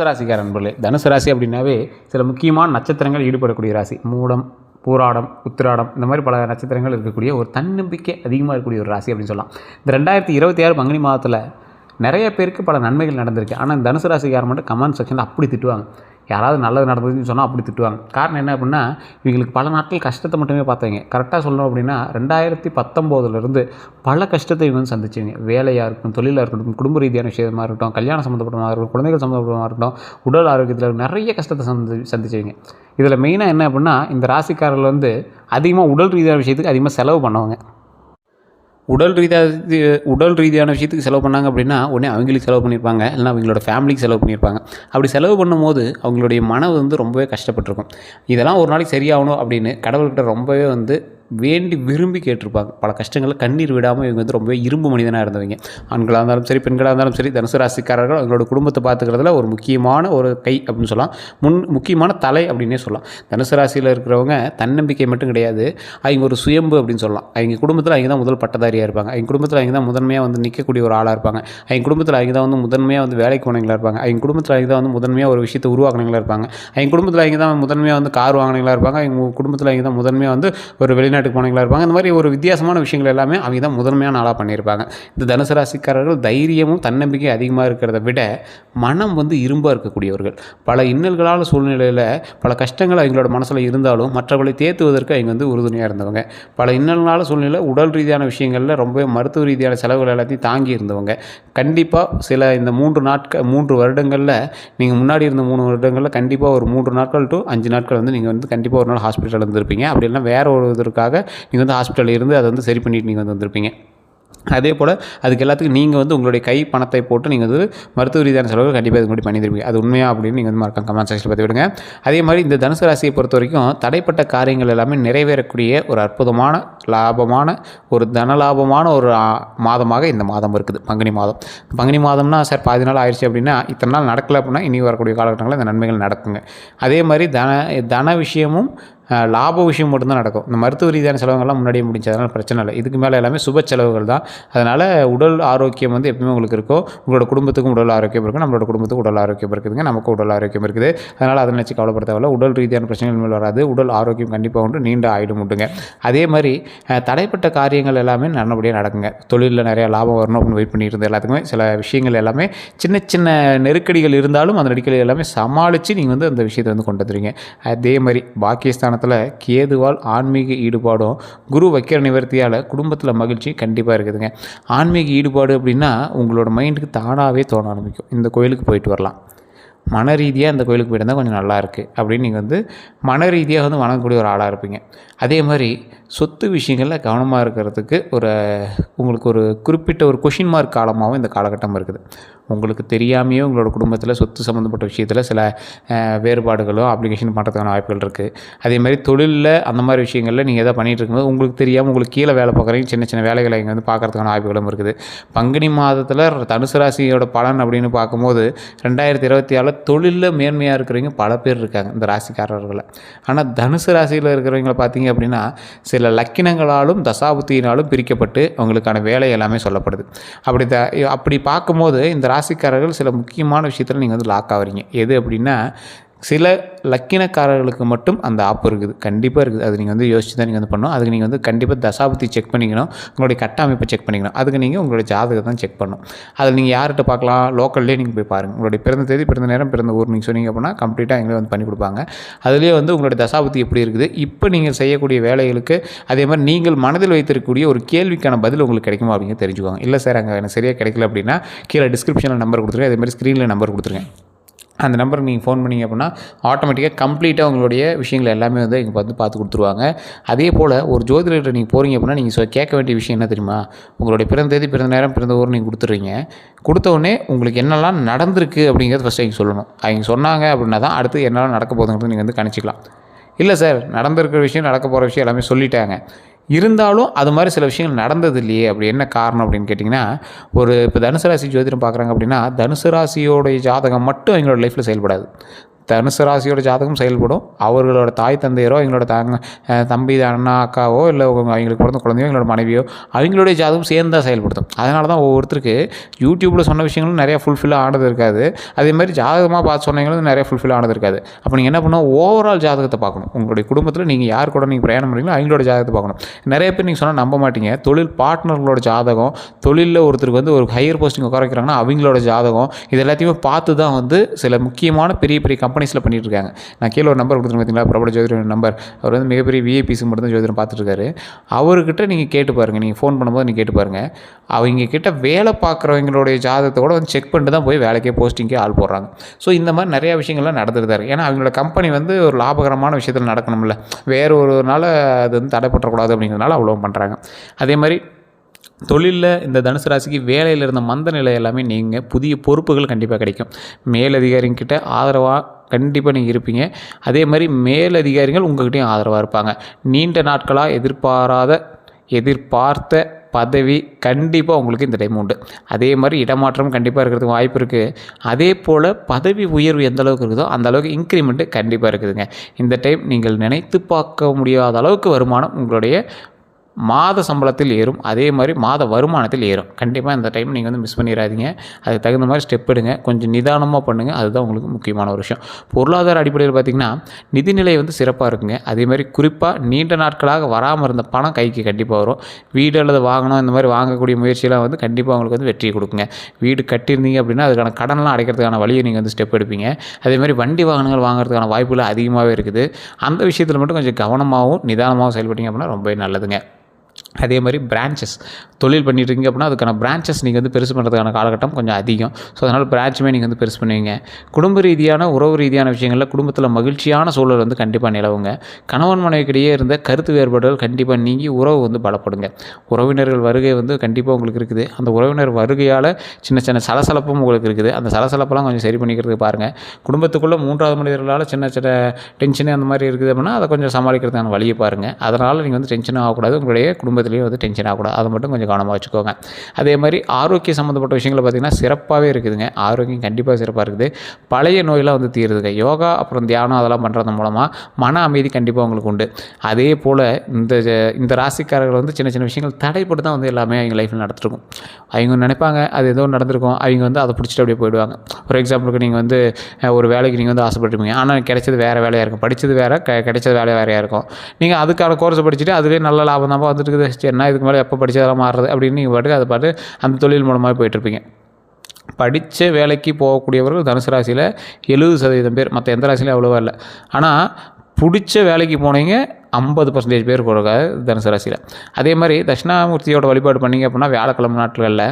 ராசிக்கார நண்பர்களே, தனுசு ராசி அப்படின்னாவே சில முக்கியமான நட்சத்திரங்கள் ஈடுபடக்கூடிய ராசி. மூலம், பூராடம், உத்திராடம் இந்த மாதிரி பல நட்சத்திரங்கள் இருக்கக்கூடிய ஒரு தன்னம்பிக்கை அதிகமாக இருக்கக்கூடிய ஒரு ராசி அப்படின்னு சொல்லலாம். இந்த 2026 பங்குனி மாதத்தில் நிறைய பேருக்கு பல நன்மைகள் நடந்திருக்கு. ஆனால் இந்த தனுசு ராசிக்காரர் மட்டும் கமெண்ட் செக்ஷனில் அப்படி திட்டுவாங்க. யாராவது நல்லது நடந்ததுன்னு சொன்னால் அப்படி திட்டுவாங்க. காரணம் என்ன அப்படின்னா, இவங்களுக்கு பல நாட்கள் கஷ்டத்தை மட்டுமே பார்த்தவங்க. கரெக்டாக சொல்லணும் அப்படின்னா 2019 பல கஷ்டத்தை இவங்க வந்து சந்திச்சிங்க. வேலையாக இருக்கட்டும், தொழிலாக இருக்கட்டும், குடும்ப ரீதியான விஷயமாக இருக்கட்டும், கல்யாணம் சம்மந்தப்பட்டமாக இருக்கட்டும், குழந்தைகள் சம்மந்தப்பட்டமாக இருக்கட்டும், உடல் ஆரோக்கியத்தில் நிறைய கஷ்டத்தை சந்திச்சிங்க. இதில் மெயினாக என்ன அப்படின்னா, இந்த ராசிக்காரர்கள் வந்து அதிகமாக உடல் ரீதியான விஷயத்துக்கு அதிகமாக செலவு பண்ணுவாங்க. உடல் ரீதியான விஷயத்துக்கு செலவு பண்ணாங்க அப்படின்னா உடனே அவங்களுக்கு செலவு பண்ணியிருப்பாங்க, இல்லைனா அவங்களோட ஃபேமிலிக்கு செலவு பண்ணியிருப்பாங்க. அப்படி செலவு பண்ணும்போது அவங்களுடைய மனம் வந்து ரொம்பவே கஷ்டப்பட்டிருக்கும். இதெல்லாம் ஒரு நாளைக்கு சரியாகணும் அப்படின்னு கடவுள்கிட்ட ரொம்பவே வந்து வேண்டி விரும்பி கேட்டிருப்பாங்க. பல கஷ்டங்களில் கண்ணீர் விடாமல் இவங்க வந்து ரொம்பவே இரும்பு மனிதனாக இருந்தவங்க. ஆண்களாக இருந்தாலும் சரி, பெண்களாக இருந்தாலும் சரி, தனுசு ராசிக்காரர்கள் அவங்களோட குடும்பத்தை பார்த்துக்கிறதுல ஒரு முக்கியமான ஒரு கை அப்படின்னு சொல்லலாம். முக்கியமான தலை அப்படின்னே சொல்லலாம். தனுசு ராசியில் இருக்கிறவங்க தன்னம்பிக்கை மட்டும் கிடையாது, அவங்க ஒரு சுயம்பு அப்படின்னு சொல்லலாம். அவங்க குடும்பத்தில் அவங்க தான் முதல் பட்டதாரியாக இருப்பாங்க. அவங்க குடும்பத்தில் அவங்க தான் முதன்மையாக வந்து நிற்கக்கூடிய ஒரு ஆளாக இருப்பாங்க. அவங்க குடும்பத்தில் அவங்க தான் வந்து முதன்மையாக வந்து வேலைக்கு போனவங்களாக இருப்பாங்க. அவங்க குடும்பத்தில் அவங்க தான் வந்து முதன்மையாக ஒரு விஷயத்தை உருவாக்கினவங்களாக இருப்பாங்க. அவங்க குடும்பத்தில் அவங்க தான் முதன்மையாக வந்து கார் வாங்கினவங்களாக இருப்பாங்க. அவங்க குடும்பத்தில் அவங்க தான் முதன்மையாக வந்து ஒரு வெளிநாட்டுக்கு போனவங்களாக இருப்பாங்க. இந்த மாதிரி ஒரு வித்தியாசமான விஷயங்கள் எல்லாமே அவங்க தான் முதன்மையான ஆளாக பண்ணியிருப்பாங்க. இந்த தனுசு ராசிக்காரர்கள் தைரியமும் தன்னம்பிக்கை அதிகமாக இருக்கிறத விட மனம் வந்து இரும்பாக இருக்கக்கூடியவர்கள். பல இன்னல்களான சூழ்நிலையில் பல கஷ்டங்கள் அவங்களோட மனசில் இருந்தாலும் மற்றவர்களை தேத்துவதற்கு அவங்க வந்து உறுதுணையாக இருந்தவங்க. பல இன்னல்களான சூழ்நிலையில் உடல் ரீதியான விஷயங்களில் ரொம்ப மருத்துவ ரீதியான செலவுகள் எல்லாத்தையும் தாங்கி இருந்தவங்க. கண்டிப்பாக சில இந்த 3 வருடங்களில் நீங்கள் முன்னாடி இருந்த 3 வருடங்களில் கண்டிப்பாக ஒரு 3 நாட்கள் டு 5 நாட்கள் வந்து நீங்கள் வந்து கண்டிப்பாக ஒரு நாள் ஹாஸ்பிட்டல் இருந்திருப்பீங்க. அப்படி இல்லைனா வேறு ஒரு இதற்காக நீங்கள் வந்து ஹாஸ்பிட்டலில் இருந்து அதை வந்து சரி பண்ணிட்டு நீங்கள் வந்து வந்திருப்பீங்க. அதே போல் அதுக்கு எல்லாத்துக்கும் நீங்கள் வந்து உங்களுடைய கை பணத்தை போட்டு நீங்கள் வந்து மருத்துவ ரீதியான செலவுகள் கண்டிப்பாக இது முன்னாடி பண்ணியிருப்பீங்க. அது உண்மையா அப்படின்னு நீங்கள் வந்து மறக்காம கமெண்ட் செக்ஷனில் பற்றி விடுங்க. அதே மாதிரி இந்த தனுசு ராசியை பொறுத்த வரைக்கும் தடைப்பட்ட காரியங்கள் எல்லாமே நிறைவேறக்கூடிய ஒரு அற்புதமான லாபமான ஒரு தனலாபமான ஒரு மாதமாக இந்த மாதம் இருக்குது. பங்குனி மாதம். பங்குனி மாதம்னா சார் பாதி நாள் ஆயிடுச்சு அப்படின்னா இத்தனை நாள் நடக்கலை அப்படின்னா இனி வரக்கூடிய காலகட்டங்களில் இந்த நன்மைகள் நடக்குங்க. அதே மாதிரி தன விஷயமும் லாப விஷயம் மட்டும்தான் நடக்கும். இந்த மருத்துவ ரீதியான செலவுகள்லாம் முன்னாடியே முடிஞ்சதுனால பிரச்சனை இல்லை. இதுக்கு மேலே எல்லாமே சுப செலவுகள் தான். அதனால் உடல் ஆரோக்கியம் வந்து எப்பவுமே உங்களுக்கு இருக்கும். உங்களோட குடும்பத்துக்கும் உடல் ஆரோக்கியம் இருக்குது, நம்மளோட குடும்பத்துக்கும் உடல் ஆரோக்கியம் இருக்குதுங்க, நமக்கும் உடல் ஆரோக்கியம் இருக்குது. அதனால் அதை நினச்சி கவலைப்பட தேவையில்லை. உடல் ரீதியான பிரச்சனைகள் மேல் வராது. உடல் ஆரோக்கியம் கண்டிப்பாக உண்டு, நீண்ட ஆயுடும் உண்டுங்க. அதே மாதிரி தடைப்பட்ட காரியங்கள் எல்லாமே நல்லபடியாக நடக்குங்க. தொழிலில் நிறையா லாபம் வரணும் அப்படின்னு வெயிட் பண்ணிட்டு இருந்த எல்லாத்துக்குமே சில விஷயங்கள் எல்லாமே சின்ன சின்ன நெருக்கடிகள் இருந்தாலும் அந்த நெருக்கடிகள் எல்லாமே சமாளித்து நீங்கள் வந்து அந்த விஷயத்தை வந்து கொண்டு வந்துடுவீங்க. அதே மாதிரி பாக்கியஸ்தானத்தில் கேதுவால் ஆன்மீக ஈடுபாடும் குரு வைக்கிற நிவர்த்தியால் குடும்பத்தில் மகிழ்ச்சி கண்டிப்பாக இருக்குதுங்க. ஆன்மீக ஈடுபாடு அப்படின்னா உங்களோட மைண்டுக்கு தானாகவே தோண ஆரம்பிக்கும். இந்த கோயிலுக்கு போயிட்டு வரலாம், மன ரீதியாக அந்த கோயிலுக்கு போயிட்டு இருந்தால் கொஞ்சம் நல்லா இருக்குது அப்படின்னு நீங்கள் வந்து மன ரீதியாக வந்து வணங்கக்கூடிய ஒரு ஆளாக இருப்பீங்க. அதே மாதிரி சொத்து விஷயங்களில் கவனமாக இருக்கிறதுக்கு உங்களுக்கு ஒரு குறிப்பிட்ட ஒரு கொஷின் மார்க் காலமாகவும் இந்த காலகட்டம் இருக்குது. உங்களுக்கு தெரியாமையே உங்களோட குடும்பத்தில் சொத்து சம்மந்தப்பட்ட விஷயத்தில் சில வேறுபாடுகளோ அப்ளிகேஷன் பண்ணுறதுக்கான வாய்ப்புகள் இருக்குது. அதே மாதிரி தொழிலில் அந்த மாதிரி விஷயங்களில் நீங்கள் எதாவது பண்ணிகிட்டு இருக்கும்போது உங்களுக்கு தெரியாமல் உங்களுக்கு கீழே வேலை பார்க்குறீங்க, சின்ன சின்ன வேலைகளை இங்கே வந்து பார்க்குறதுக்கான வாய்ப்புகளும் இருக்குது. பங்குனி மாதத்தில் தனுசு ராசியோட பலன் அப்படின்னு பார்க்கும்போது 2024 தொழிலில் மேன்மையாக இருக்கிறவங்க பல பேர் இருக்காங்க இந்த ராசிக்காரர்களை. ஆனால் தனுசு ராசியில் இருக்கிறவங்களை பார்த்தீங்க அப்படின்னா சில லக்கினங்களாலும் தசாபுத்தியினாலும் பிரிக்கப்பட்டு அவங்களுக்கான வேலை எல்லாமே சொல்லப்படுது. அப்படி பார்க்கும்போது இந்த ராசிக்காரர்கள் சில முக்கியமான விஷயத்தில் நீங்கள் வந்து லாக் ஆகிறீங்க. எது அப்படின்னா சில லக்கினக்காரர்களுக்கு மட்டும் அந்த ஆப்பு இருக்குது, கண்டிப்பாக இருக்குது. அது நீங்கள் வந்து யோசிச்சு தான் நீங்கள் வந்து பண்ணணும். அதுக்கு நீங்கள் வந்து கண்டிப்பாக தசாபுத்தி செக் பண்ணிக்கணும், உங்களுடைய கட்ட அமைப்பை செக் பண்ணிக்கணும். அதுக்கு நீங்கள் உங்களுடைய ஜாதகத்தை தான் செக் பண்ணணும். அதில் நீங்கள் யார்கிட்ட பார்க்கலாம், லோக்கல்லே நீங்கள் போய் பாருங்கள். உங்களுடைய பிறந்த தேதி, பிறந்த நேரம், பிறந்த ஊர் நீங்கள் சொன்னீங்க அப்படின்னா கம்ப்ளீட்டாக எங்களே வந்து பண்ணி கொடுப்பாங்க. அதுலேயே வந்து உங்களுடைய தசாபுத்தி எப்படி இருக்குது, இப்போ நீங்கள் செய்யக்கூடிய வேலைகளுக்கு அதே மாதிரி நீங்கள் மனதில் வைத்திருக்கக்கூடிய ஒரு கேள்விக்கான பதில் உங்களுக்கு கிடைக்குமா அப்படிங்க தெரிஞ்சுக்குவாங்க. இல்லை சார் அங்கே எனக்கு சரியாக கிடைக்கல அப்படின்னா கீழே டிஸ்கிரிப்ஷனில் நம்பர் கொடுத்துருங்க, அதே மாதிரி ஸ்க்ரீனில் நம்பர் கொடுத்துருங்க. அந்த நம்பருக்கு நீங்கள் ஃபோன் பண்ணிங்க அப்படின்னா ஆட்டோமேட்டிக்காக கம்ப்ளீட்டாக உங்களுடைய விஷயங்கள் எல்லாமே வந்து இங்கே பார்த்து கொடுத்துருவாங்க. அதே போல் ஒரு ஜோதிடர்கிட்ட நீங்கள் போகிறீங்க அப்படின்னா நீங்கள் கேட்க வேண்டிய விஷயம் என்ன தெரியுமா, உங்களுடைய பிறந்த தேதி, பிறந்த நேரம், பிறந்த ஊர் நீங்கள் கொடுத்துட்றீங்க. கொடுத்தோடனே உங்களுக்கு என்னெல்லாம் நடந்திருக்கு அப்படிங்கிறது ஃபஸ்ட்டு அவங்க சொல்லணும். அவங்க சொன்னாங்க அப்படின்னா தான் அடுத்து என்னெல்லாம் நடக்க போகுதுங்கிறது நீங்கள் வந்து கணிச்சிக்கலாம். இல்லை சார் நடந்திருக்கிற விஷயம், நடக்க போகிற விஷயம் எல்லாமே சொல்லிட்டாங்க, இருந்தாலும் அது மாதிரி சில விஷயங்கள் நடந்தது இல்லையே, அப்படி என்ன காரணம் அப்படின்னு கேட்டிங்கன்னா, இப்போ தனுசு ராசி ஜோதிடம் பார்க்குறாங்க அப்படின்னா தனுசு ராசியோடைய ஜாதகம் மட்டும் எங்களோட லைஃப்பில் செயல்படாது. தனுசு ராசியோட ஜாதகம் செயல்படும். அவர்களோட தாய் தந்தையரோ, எங்களோட தம்பி அண்ணா அக்காவோ, இல்லை அவங்களுக்கு பிறந்த குழந்தையோ, எங்களோட மனைவியோ அவங்களுடைய ஜாதகம் சேர்ந்து தான் செயல்படுத்தும். அதனால தான் ஒவ்வொருத்தருக்கு யூடியூப்பில் சொன்ன விஷயங்களும் நிறையா ஃபுல்ஃபில்லாக ஆனது இருக்காது. அதே மாதிரி ஜாதகமாக பார்த்து சொன்னீங்களும் நிறையா ஃபுல்ஃபில் ஆனது இருக்காது. அப்போ நீங்கள் என்ன பண்ணணும், ஓவரால் ஜாதகத்தை பார்க்கணும். உங்களுடைய குடும்பத்தில் நீங்கள் யார் கூட நீங்கள் பிரயாணம் பண்ணுறீங்களோ அவங்களோட ஜாதகத்தை பார்க்கணும். நிறைய பேர் நீங்கள் சொன்னால் நம்ப மாட்டீங்க, தொழில் பார்ட்னர்களோட ஜாதகம், தொழிலில் ஒருத்தருக்கு வந்து ஒரு ஹையர் போஸ்டிங் உட்கார வைக்கிறாங்கன்னா அவங்களோட ஜாதகம், இது எல்லாத்தையுமே பார்த்து தான் வந்து சில முக்கியமான பெரிய பெரிய கம்பெனிஸில் பண்ணிட்டு இருக்காங்க. நான் கீழே ஒரு நம்பர் கொடுத்துருக்கேன் பார்த்தீங்களா, பிரபல ஜோதிடர் நம்பர். அவர் வந்து மிகப்பெரிய விஐபிஸுக்கு மட்டும் தான் ஜோதிடம் பார்த்துட்டு இருக்காரு. அவர்கிட்ட நீங்கள் கேட்டு பாருங்கள், நீங்கள் ஃபோன் பண்ணும்போது நீங்கள் கேட்டு பாருங்கள். அவங்க கிட்ட வேலை பார்க்குறவங்களுடைய ஜாதகத்தை கூட வந்து செக் பண்ணிட்டு தான் போய் வேலைக்கே போஸ்டிங்கே ஆள் போடுறாங்க. ஸோ இந்த மாதிரி நிறையா விஷயங்கள்லாம் நடந்துட்டு தான் இருக்குது. ஏன்னா அவங்களோட கம்பெனி வந்து ஒரு லாபகரமான விஷயத்தில் நடக்கணும்ல, வேறு ஒரு நாள் அது வந்து தடைப்பற்றக்கூடாது அப்படிங்கிறதுனால அவ்வளோ பண்ணுறாங்க. அதே மாதிரி தொழிலில் இந்த தனுசு ராசிக்கு வேலையில் இருந்த மந்த நிலை எல்லாமே நீங்கள் புதிய பொறுப்புகள் கண்டிப்பாக கிடைக்கும். மேலதிகாரிங்கிட்ட ஆதரவாக கண்டிப்பாக நீங்கள் இருப்பீங்க. அதே மாதிரி மேலதிகாரிகள் உங்கள்கிட்டையும் ஆதரவாக இருப்பாங்க. நீண்ட நாட்களாக எதிர்பார்த்த பதவி கண்டிப்பாக உங்களுக்கு இந்த டைம் உண்டு. அதே மாதிரி இடமாற்றம் கண்டிப்பாக இருக்கிறதுக்கு வாய்ப்பு இருக்குது. அதே போல் பதவி உயர்வு எந்த அளவுக்கு இருக்குதோ அந்த அளவுக்கு இன்க்ரிமெண்ட்டு கண்டிப்பாக இருக்குதுங்க. இந்த டைம் நீங்கள் நினைத்து பார்க்க முடியாத அளவுக்கு வருமானம் உங்களுடைய மாத சம்பளத்தில் ஏறும். அதே மாதிரி மாத வருமானத்தில் ஏறும். கண்டிப்பாக இந்த டைம் நீங்கள் வந்து மிஸ் பண்ணிடாதீங்க. அதுக்கு தகுந்த மாதிரி ஸ்டெப் எடுங்க. கொஞ்சம் நிதானமாக பண்ணுங்கள். அதுதான் உங்களுக்கு முக்கியமான ஒரு விஷயம். பொருளாதார அடிப்படையில் பார்த்திங்கன்னா நிதிநிலை வந்து சிறப்பாக இருக்குங்க. அதே மாதிரி குறிப்பாக நீண்ட நாட்களாக வராமல் இருந்த பணம் கைக்கு கண்டிப்பாக வரும். வீடு அல்லது வாங்கணும் இந்த மாதிரி வாங்கக்கூடிய முயற்சியெல்லாம் வந்து கண்டிப்பாக உங்களுக்கு வந்து வெற்றியை கொடுக்குங்க. வீடு கட்டியிருந்தீங்க அப்படின்னா அதுக்கான கடன்லாம் அடைக்கிறதுக்கான வழியை நீங்கள் வந்து ஸ்டெப் எடுப்பீங்க. அதே மாதிரி வண்டி வாகனங்கள் வாங்குறதுக்கான வாய்ப்புகள் அதிகமாகவே இருக்குது. அந்த விஷயத்தில் மட்டும் கொஞ்சம் கவனமாகவும் நிதானமாகவும் செயல்பட்டீங்க அப்படின்னா ரொம்பவே நல்லதுங்க. அதே மாதிரி பிரான்ச்சஸ் தொழில் பண்ணிட்டுருக்கீங்க அப்படின்னா அதுக்கான பிரான்ச்சஸ் நீங்கள் வந்து பெருசு பண்ணுறதுக்கான காலகட்டம் கொஞ்சம் அதிகம். ஸோ அதனால் பிரான்ச்சுமே நீங்கள் வந்து பெருசு பண்ணுவீங்க. குடும்ப ரீதியான உறவு ரீதியான விஷயங்களில் குடும்பத்தில் மகிழ்ச்சியான சூழல் வந்து கண்டிப்பாக நிலவுங்க. கணவன் மனைவிக்கிடையே இருந்த கருத்து வேறுபாடுகள் கண்டிப்பாக நீங்கி உறவு வந்து பலப்படுங்க. உறவினர்கள் வருகை வந்து கண்டிப்பாக உங்களுக்கு இருக்குது. அந்த உறவினர் வருகையால் சின்ன சின்ன சலசலப்பும் உங்களுக்கு இருக்குது. அந்த சலசலப்பெல்லாம் கொஞ்சம் சரி பண்ணிக்கிறதுக்கு பாருங்கள். குடும்பத்துக்குள்ளே மூன்றாவது மனிதர்களால் சின்ன சின்ன டென்ஷனு அந்த மாதிரி இருக்குது அப்படின்னா அதை கொஞ்சம் சமாளிக்கிறதுக்கான வழியை பாருங்கள். அதனால் நீங்கள் வந்து டென்ஷன் ஆகக்கூடாது. உங்களுடைய குடும்பத்திலேயே வந்து டென்ஷன் ஆகக்கூடாது. அதை மட்டும் கொஞ்சம் கவனமாக வச்சுக்கோங்க. அதே மாதிரி ஆரோக்கிய சம்மந்தப்பட்ட விஷயங்களை பார்த்திங்கன்னா சிறப்பாகவே இருக்குதுங்க. ஆரோக்கியம் கண்டிப்பாக சிறப்பாக இருக்குது. பழைய நோயெல்லாம் வந்து தீருதுங்க. யோகா அப்புறம் தியானம் அதெல்லாம் பண்ணுறது மூலமாக மன அமைதி கண்டிப்பாக உங்களுக்கு உண்டு. அதே போல் இந்த ராசிக்காரர்கள் வந்து சின்ன சின்ன விஷயங்கள் தடைப்பட்டு தான் வந்து எல்லாமே அவங்க லைஃப்பில் நடத்திருக்கும். அவங்க நினைப்பாங்க அது ஏதோ நடந்திருக்கும், அவங்க வந்து அதை பிடிச்சிட்டு அப்படியே போயிடுவாங்க. ஃபார் எக்ஸாம்பிளுக்கு நீங்கள் வந்து ஒரு வேலைக்கு நீங்கள் வந்து ஆசைப்பட்டுருப்பீங்க, ஆனால் கிடைச்சது வேறு வேலையாக இருக்கும், படித்தது வேறு, கிடைச்சது வேறையாக இருக்கும். நீங்கள் அதுக்கான கோர்ஸை படிச்சுட்டு அதுலேயே நல்ல லாபம் தான் வந்துட்டு இருக்குது. என்ன இதுக்கு மேலே எப்போ படித்ததெல்லாம் மாறுறது அப்படின்னு நீங்கள் பாட்டுக்கு அதை பாட்டு அந்த தொழில் மூலமாக போயிட்டுருப்பீங்க. படித்த வேலைக்கு போகக்கூடியவர்கள் தனுசு ராசியில் 70% பேர், மற்ற எந்த ராசிலையும் அவ்வளோவா இல்லை. ஆனால் பிடிச்ச வேலைக்கு போனீங்க 50% பேர் கொடுக்க தனுசு ராசியில். அதே மாதிரி தட்சிணாமூர்த்தியோட வழிபாடு பண்ணிங்க அப்படின்னா வியாழக்கிழமை நாட்களில்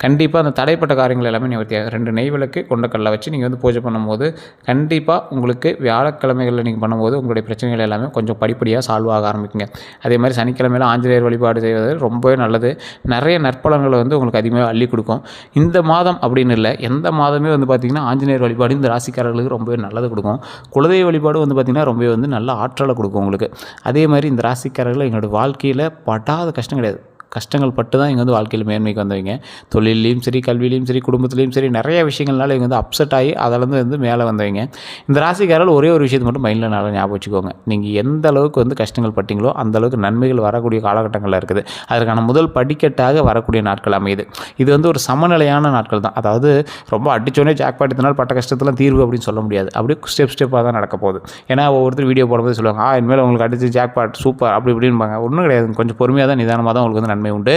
கண்டிப்பாக அந்த தடைப்பட்ட காரியங்கள் எல்லாமே நிவர்த்தியாகும். 2 நெய் விளக்கு கொண்ட கல்லை வச்சு நீங்கள் வந்து பூஜை பண்ணும்போது கண்டிப்பாக உங்களுக்கு வியாழக்கிழமைகளில் நீங்கள் பண்ணும்போது உங்களுடைய பிரச்சனைகள் எல்லாமே கொஞ்சம் படிப்படியாக சால்வ் ஆக ஆரம்பிக்குங்க. அதே மாதிரி சனிக்கிழமையில் ஆஞ்சநேயர் வழிபாடு செய்வது ரொம்பவே நல்லது. நிறைய நற்பலன்களை வந்து உங்களுக்கு அதிகமாக அள்ளி கொடுக்கும். இந்த மாதம் அப்படின்னு இல்லை, எந்த மாதமே வந்து பார்த்திங்கன்னா ஆஞ்சநேயர் வழிபாடு இந்த ராசிக்காரர்களுக்கு ரொம்பவே நல்லது கொடுக்கும். குலதெய்வ வழிபாடு வந்து பார்த்திங்கன்னா ரொம்பவே வந்து நல்ல ஆற்றலை கொடுக்கும் உங்களுக்கு. அதே மாதிரி இந்த ராசிக்காரர்கள் எங்களோட வாழ்க்கையில் படாத கஷ்டம் கிடையாது. கஷ்டங்கள் பட்டு தான் இங்கே வந்து வாழ்க்கையில் மேன்மைக்கு வந்தவங்க. தொழிலையும் சரி, கல்வியிலையும் சரி, குடும்பத்துலேயும் சரி, நிறைய விஷயங்கள்னால இங்கே வந்து அப்செட் ஆகி அதிலேருந்து வந்து மேலே வந்தவங்க. இந்த ராசிக்காரர்கள் ஒரே ஒரு விஷயத்தை மட்டும் மைண்டில் நல்லா ஞாபகம் வச்சுக்கோங்க. நீங்கள் எந்த அளவுக்கு வந்து கஷ்டங்கள் பட்டிங்களோ அந்த அளவுக்கு நன்மைகள் வரக்கூடிய காலகட்டங்களில் இருக்குது. அதற்கான முதல் படிக்கட்டாக வரக்கூடிய நாட்கள் அமையுது. இது வந்து ஒரு சமநிலையான நாட்கள் தான். அதாவது ரொம்ப அடித்தோடனே ஜாக்பாட் இதனால் பட்ட கஷ்டத்தெல்லாம் தீர்வு அப்படின்னு சொல்ல முடியாது. அப்படியே ஸ்டெப்பாக தான் நடக்க போகுது. ஏன்னா ஒவ்வொருத்தர் வீடியோ போடும்போது சொல்லுவாங்க, இனிமேல் உங்களுக்கு அடித்து ஜாக்பாட் சூப்பர் அப்படி இப்படின்பாங்க. ஒன்றும் கிடையாது. கொஞ்சம் பொறுமையாக தான் நிதானமாக தான் உங்களுக்கு வந்து நன்மை உண்டு.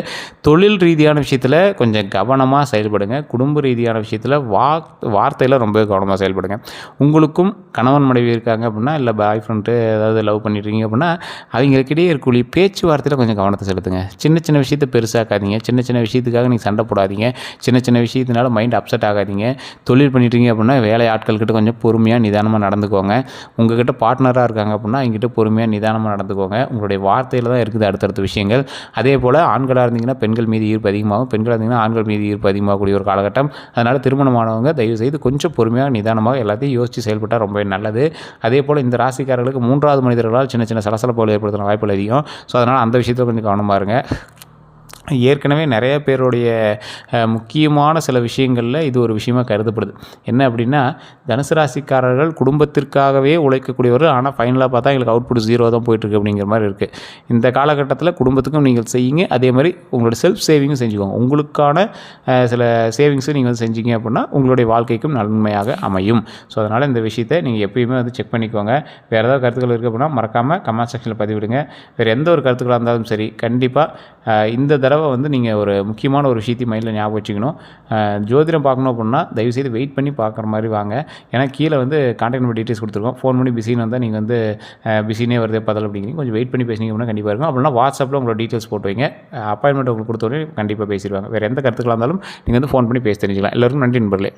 தொழில் ரீதியான விஷயத்தில் கொஞ்சம் கவனமாக செயல்படுங்க. குடும்ப ரீதியான விஷயத்தில் வார்த்தையில் ரொம்ப கவனமாக செயல்படுங்க. உங்களுக்கும் கணவன் மனைவி இருக்காங்க அப்படின்னா, இல்லை பாய் ஃப்ரெண்டு ஏதாவது லவ் பண்ணிட்டுருக்கீங்க அப்படின்னா அவங்களுக்கிடையே இருக்கக்கூடிய பேச்சுவார்த்தையில் கொஞ்சம் கவனத்தை செலுத்துங்க. சின்ன சின்ன விஷயத்தை பெருசாக்காதீங்க. சின்ன சின்ன விஷயத்துக்காக நீங்கள் சண்டை போடாதீங்க. சின்ன சின்ன விஷயத்தினால மைண்ட் அப்செட் ஆகாதீங்க. தொழில் பண்ணிட்டுருக்கீங்க அப்படின்னா வேலை ஆட்கள்கிட்ட கொஞ்சம் பொறுமையாக நிதானமாக நடந்துக்கோங்க. உங்கள்கிட்ட பார்ட்னராக இருக்காங்க அப்படின்னா அவங்ககிட்ட பொறுமையாக நிதானமாக நடந்துக்கோங்க. உங்களுடைய வார்த்தையில் தான் இருக்குது அடுத்தடுத்த விஷயங்கள். அதே போல் ஆண்களாக இருந்தீங்கன்னா பெண்கள் மீது ஈர்ப்பு அதிகமாகும், பெண்களாக இருந்தீங்கன்னா ஆண்கள் மீது ஈர்ப்பு அதிகமாகக்கூடிய ஒரு காலகட்டம். அதனால் திருமணமானவங்க தயவுசெய்து கொஞ்சம் பொறுமையாக நிதானமாக எல்லாத்தையும் யோசித்து செயல்பட்டால் ரொம்பவே நல்லது. அதே போல் இந்த ராசிக்காரர்களுக்கு 3வது மனிதர்களால் சின்ன சின்ன சலசலப்புகள் ஏற்படுத்துகிற வாய்ப்புகள் அதிகம். ஸோ அதனால் அந்த விஷயத்தில் கொஞ்சம் கவனமாக இருங்க. ஏற்கனவே நிறைய பேருடைய முக்கியமான சில விஷயங்களில் இது ஒரு விஷயமாக கருதப்படுது. என்ன அப்படின்னா, தனுசு ராசிக்காரர்கள் குடும்பத்திற்காகவே உழைக்கக்கூடியவர்கள். ஆனால் ஃபைனலாக பார்த்தா எங்களுக்கு அவுட்புட் 0 தான் போயிட்டுருக்கு அப்படிங்கிற மாதிரி இருக்குது. இந்த காலகட்டத்தில் குடும்பத்துக்கும் நீங்கள் செய்யுங்க, அதே மாதிரி உங்களோட செல்ஃப் சேவிங்கும் செஞ்சுக்கோங்க. உங்களுக்கான சில சேவிங்ஸும் நீங்கள் வந்து செஞ்சீங்க அப்படின்னா உங்களுடைய வாழ்க்கைக்கும் நன்மையாக அமையும். ஸோ அதனால் இந்த விஷயத்தை நீங்கள் எப்பயுமே வந்து செக் பண்ணிக்கோங்க. வேறு ஏதாவது கருத்துக்கள் இருக்குது அப்படின்னா மறக்காமல் கமெண்ட் செக்ஷனில் பதிவிடுங்க. வேறு எந்த ஒரு கருத்துக்களாக இருந்தாலும் சரி, கண்டிப்பாக இந்த தடவை வந்து நீங்கள் ஒரு முக்கியமான ஒரு விஷயத்தையும் மைண்டில் ஞாபகம் வச்சுக்கணும். ஜோதிடம் பார்க்கணும் அப்படின்னா தயவுசெய்து வெயிட் பண்ணி பார்க்குற மாதிரி வாங்க. ஏன்னா கீழே வந்து கான்டாக்ட் நம்பர் டீட்டெயில்ஸ் கொடுத்துருக்கோம். ஃபோன் பண்ணி பிஸின்னு வந்தால் நீங்கள் வந்து பிஸினே வருது பதில் அப்படிங்கிறீங்க. கொஞ்சம் வெயிட் பண்ணி பேசினீங்க அப்படின்னா கண்டிப்பாக இருக்கும். அப்படின்னா வாட்ஸ்அப்பில் உங்களோட டீட்டெயில்ஸ் போட்டு வைங்க. அப்பாயின்மெண்ட் உங்களுக்கு கொடுத்தோடனே கண்டிப்பாக பேசிடுவாங்க. வேறு எந்த கருத்துக்களாக இருந்தாலும் நீங்கள் வந்து ஃபோன் பண்ணி பேசி தெரிஞ்சுக்கலாம். எல்லோருக்கும் நன்றி நண்பர்களே.